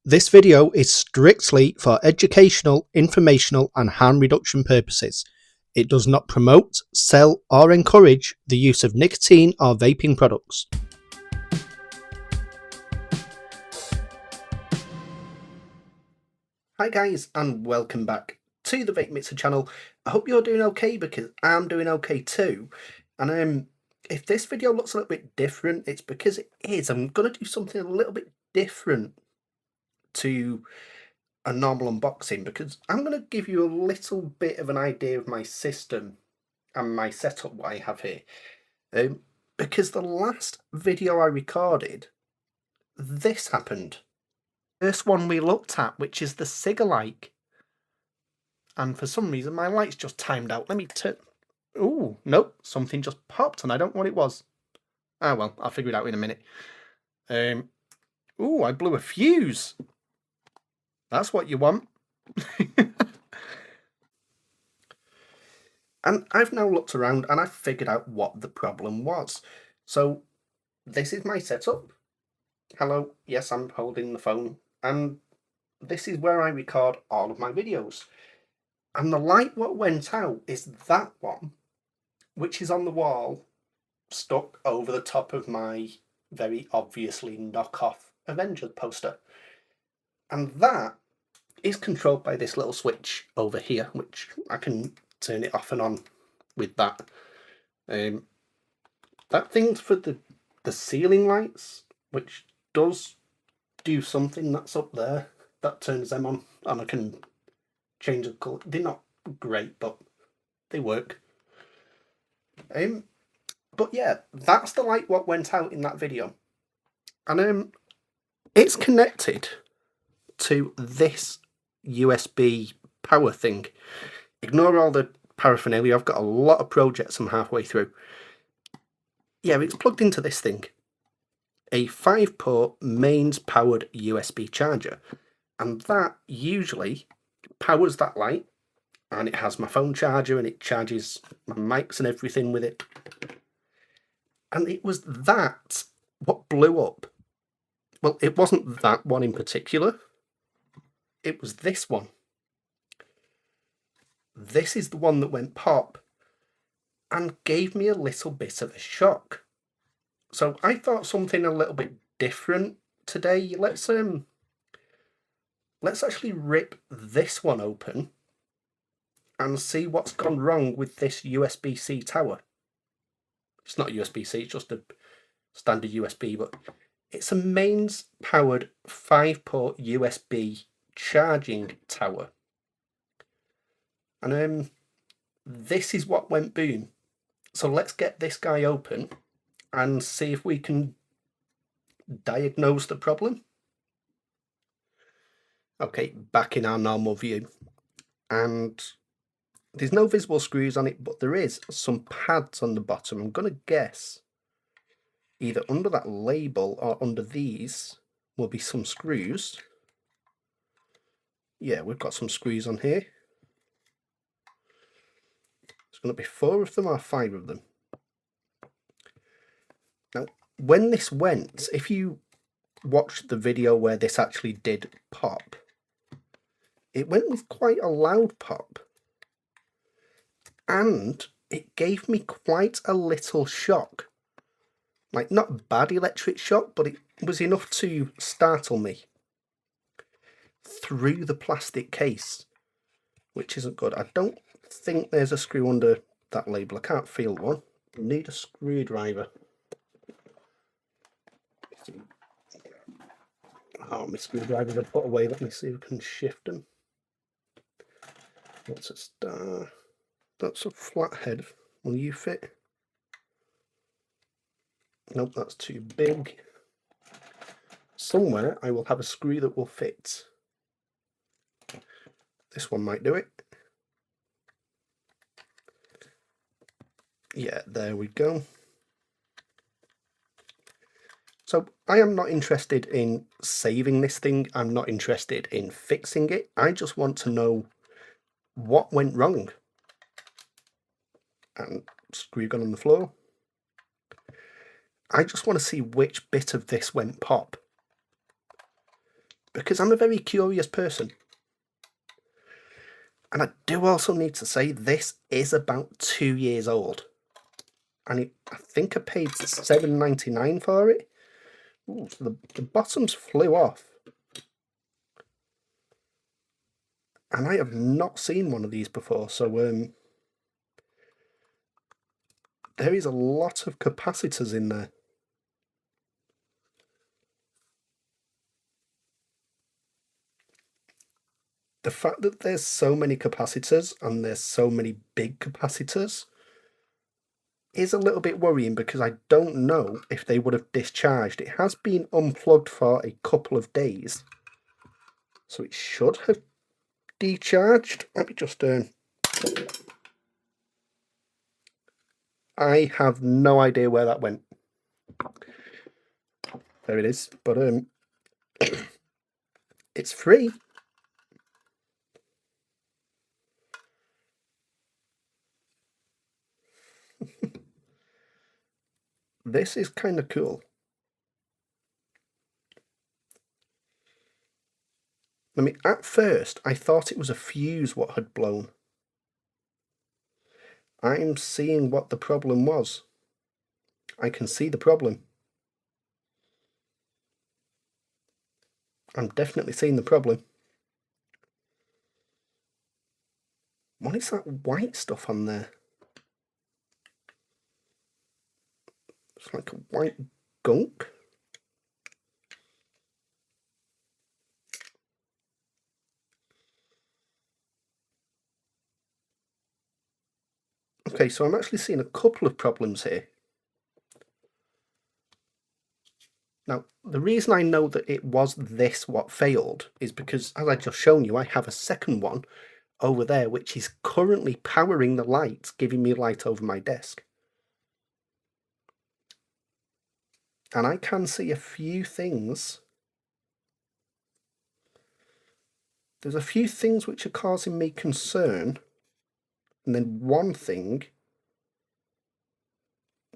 This video is strictly for educational, informational and harm reduction purposes. It does not promote, sell or encourage the use of nicotine or vaping products. Hi guys and welcome back to the VAPEMIXR channel. I hope you're doing okay because I'm doing okay too. And if this video looks a little bit different, it's because it is. I'm going to do something a little bit different to a normal unboxing because I'm going to give you a little bit of an idea of my system and my setup what I have here. Because the last video I recorded, this happened. First one we looked at, which is the cigar-like. And for some reason my light's just timed out. Let me turn... Ooh, nope, something just popped and I don't know what it was. Ah well, I'll figure it out in a minute. Ooh, I blew a fuse. That's what you want. And I've now looked around and I've figured out what the problem was. So this is my setup. Hello, yes, I'm holding the phone. And this is where I record all of my videos. And the light what went out is that one, which is on the wall, stuck over the top of my very obviously knockoff Avengers poster. And that is controlled by this little switch over here, which I can turn it off and on with that. That thing's for the ceiling lights, which does do something. That's up there. That turns them on, and I can change the colour. They're not great, but they work. But yeah, that's the light what went out in that video. And it's connected to this USB power thing. Ignore all the paraphernalia, I've got a lot of projects I'm halfway through. Yeah, it's plugged into this thing. A 5-port mains powered USB charger. And that usually powers that light. And it has my phone charger and it charges my mics and everything with it. And it was that what blew up. Well, it wasn't that one in particular. It was this one. This is the one that went pop and gave me a little bit of a shock. So I thought something a little bit different today. Let's actually rip this one open and see what's gone wrong with this USB-C tower. It's not USB-C, it's just a standard USB, but it's a mains powered 5-port USB charging tower. And this is what went boom. So let's get this guy open and see if we can diagnose the problem. Okay, back in our normal view. And there's no visible screws on it, but there is some pads on the bottom. I'm going to guess either under that label or under these will be some screws. Yeah, we've got some screws on here. There's going to be 4 of them or 5 of them. Now, when this went, if you watched the video where this actually did pop, it went with quite a loud pop. And it gave me quite a little shock. Like, not a bad electric shock, but it was enough to startle me through the plastic case, which isn't good. I don't think there's a screw under that label. I can't feel one. I need a screwdriver. Oh, my screwdrivers are put away. Let me see if I can shift them. That's a star. That's a flathead. Will you fit? Nope, that's too big. Somewhere I will have a screw that will fit. This one might do it. Yeah, there we go. So I am not interested in saving this thing. I'm not interested in fixing it. I just want to know what went wrong. And screw gun on the floor. I just want to see which bit of this went pop. because I'm a very curious person. And I do also need to say this is about 2 years old. And I think I paid $7.99 for it. Ooh, so the bottoms flew off. And I have not seen one of these before, so there is a lot of capacitors in there. The fact that there's so many capacitors and there's so many big capacitors is a little bit worrying, because I don't know if they would have discharged. It has been unplugged for a couple of days, so it should have decharged. Let me just I have no idea where that went. There it is, but it's free. This is kind of cool. I mean, at first I thought it was a fuse what had blown. I'm seeing what the problem was. I can see the problem. I'm definitely seeing the problem. What is that white stuff on there? It's like a white gunk. Okay, so I'm actually seeing a couple of problems here. Now, the reason I know that it was this what failed is because, as I just shown you, I have a second one over there which is currently powering the light, giving me light over my desk. And I can see a few things. There's a few things which are causing me concern, and then one thing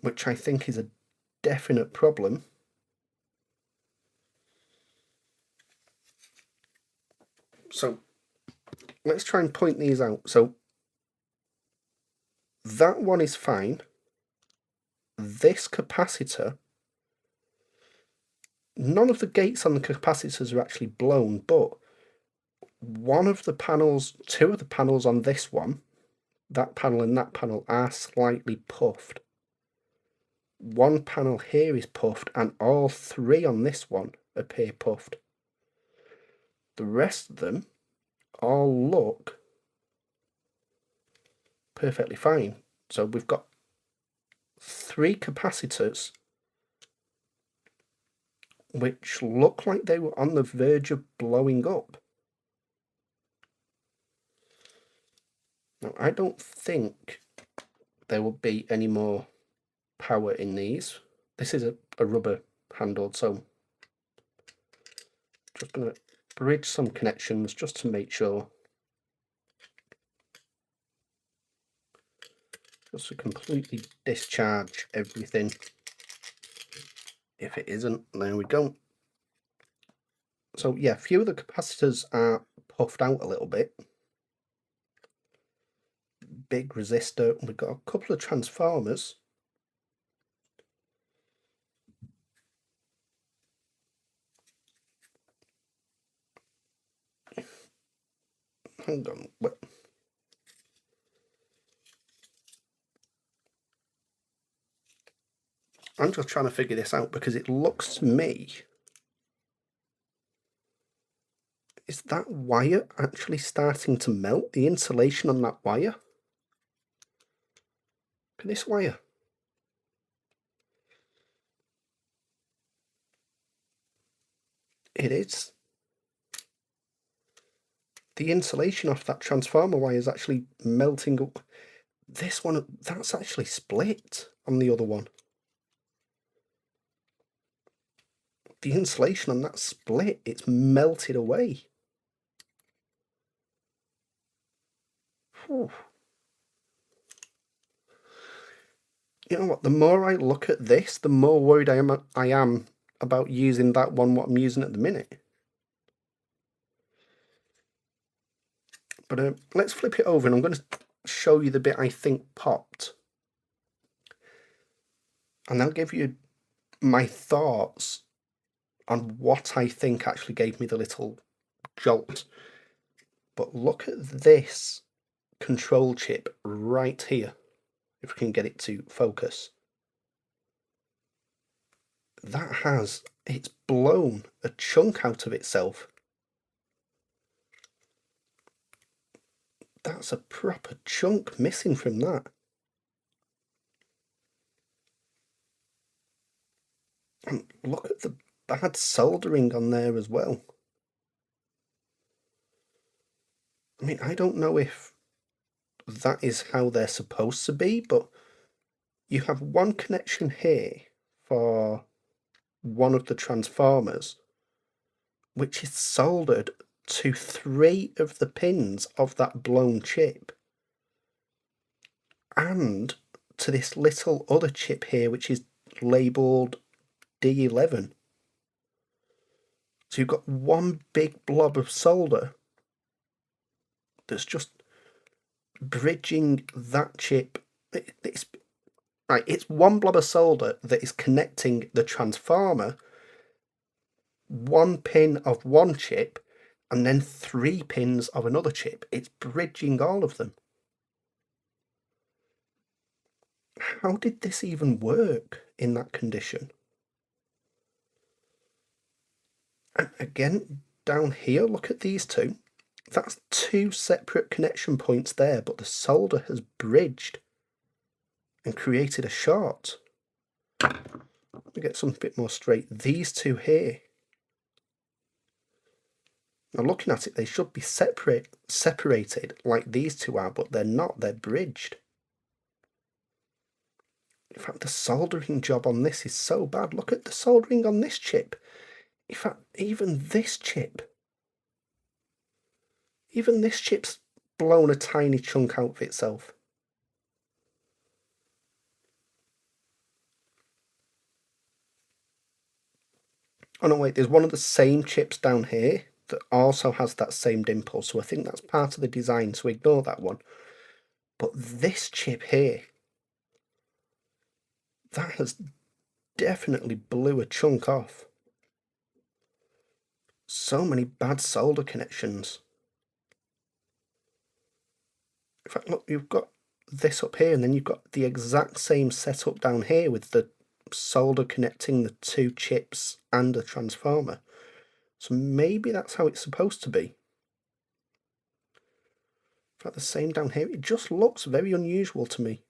which I think is a definite problem. So let's try and point these out. So that one is fine. This capacitor, none of the gates on the capacitors are actually blown, but one of the panels, two of the panels on this one, that panel and that panel, are slightly puffed. One panel here is puffed, and all three on this one appear puffed. The rest of them all look perfectly fine. So we've got three capacitors which look like they were on the verge of blowing up. Now, I don't think there will be any more power in these. This is a rubber handled, so just going to bridge some connections just to make sure. Just to completely discharge everything. If it isn't, there we go. So yeah, a few of the capacitors are puffed out a little bit. Big resistor. We've got a couple of transformers. Hang on. I'm just trying to figure this out, because it looks to me, is that wire actually starting to melt? The insulation on that wire? Look at this wire. It is. The insulation off that transformer wire is actually melting up. This one, that's actually split on the other one. The insulation on that split, it's melted away. Whew. You know what, the more I look at this, the more worried I am about using that one what I'm using at the minute. But let's flip it over and I'm going to show you the bit I think popped. And I'll give you my thoughts on what I think actually gave me the little jolt. But look at this control chip right here, if we can get it to focus. It's blown a chunk out of itself. That's a proper chunk missing from that. And look at the bad soldering on there as well. I mean, I don't know if that is how they're supposed to be, but you have one connection here for one of the transformers, which is soldered to 3 of the pins of that blown chip, and to this little other chip here, which is labelled D11. So you've got one big blob of solder that's just bridging that chip. It's one blob of solder that is connecting the transformer, one pin of one chip, and then 3 pins of another chip. It's bridging all of them. How did this even work in that condition? And again, down here, look at these two. That's 2 separate connection points there, but the solder has bridged and created a short. Let me get something a bit more straight. These two here. Now looking at it, they should be separated like these two are, but they're not, they're bridged. In fact, the soldering job on this is so bad. Look at the soldering on this chip. In fact, even this chip's blown a tiny chunk out of itself. Oh no, wait, there's one of the same chips down here that also has that same dimple, so I think that's part of the design, so ignore that one. But this chip here, that has definitely blew a chunk off. So many bad solder connections. In fact, look, you've got this up here, and then you've got the exact same setup down here with the solder connecting the 2 chips and a transformer. So maybe that's how it's supposed to be. In fact, the same down here. It just looks very unusual to me.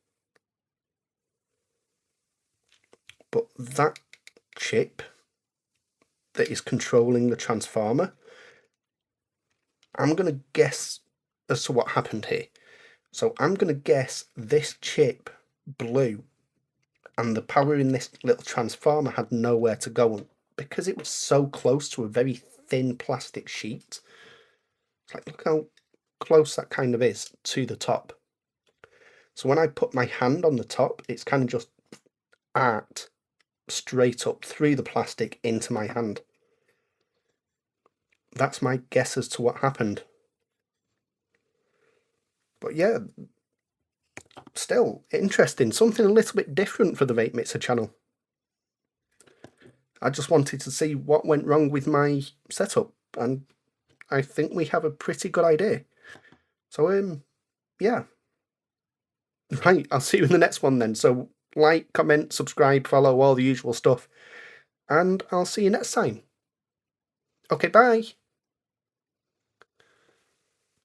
But that chip that is controlling the transformer, I'm going to guess as to what happened here. So I'm going to guess this chip blew and the power in this little transformer had nowhere to go. Because it was so close to a very thin plastic sheet, it's like, look how close that kind of is to the top. So when I put my hand on the top, it's kind of just straight up through the plastic into my hand. That's my guess as to what happened. But yeah, still interesting. Something a little bit different for the VAPEMIXR channel. I just wanted to see what went wrong with my setup, and I think we have a pretty good idea. So, yeah. Right, I'll see you in the next one then. So, like, comment, subscribe, follow, all the usual stuff. And I'll see you next time. Okay, bye.